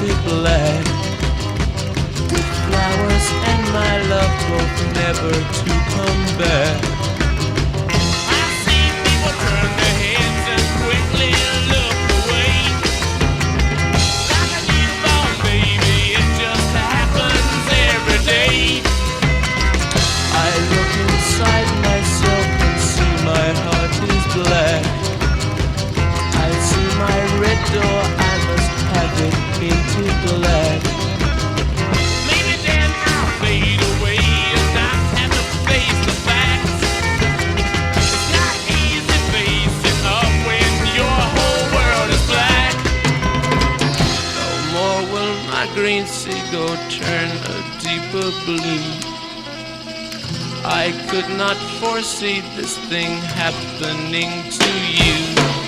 painted black. Flowers and my love both never to come back. I see people turn their heads and quickly look away. Like a newborn baby, it just happens every day. I look inside myself and see my heart is black. I see my red door, I must have it painted black. Maybe then I'll fade away and not have to face the facts. It's not easy facing up when your whole world is black. No more will my green seagull turn a deeper blue. I could not foresee this thing happening to you.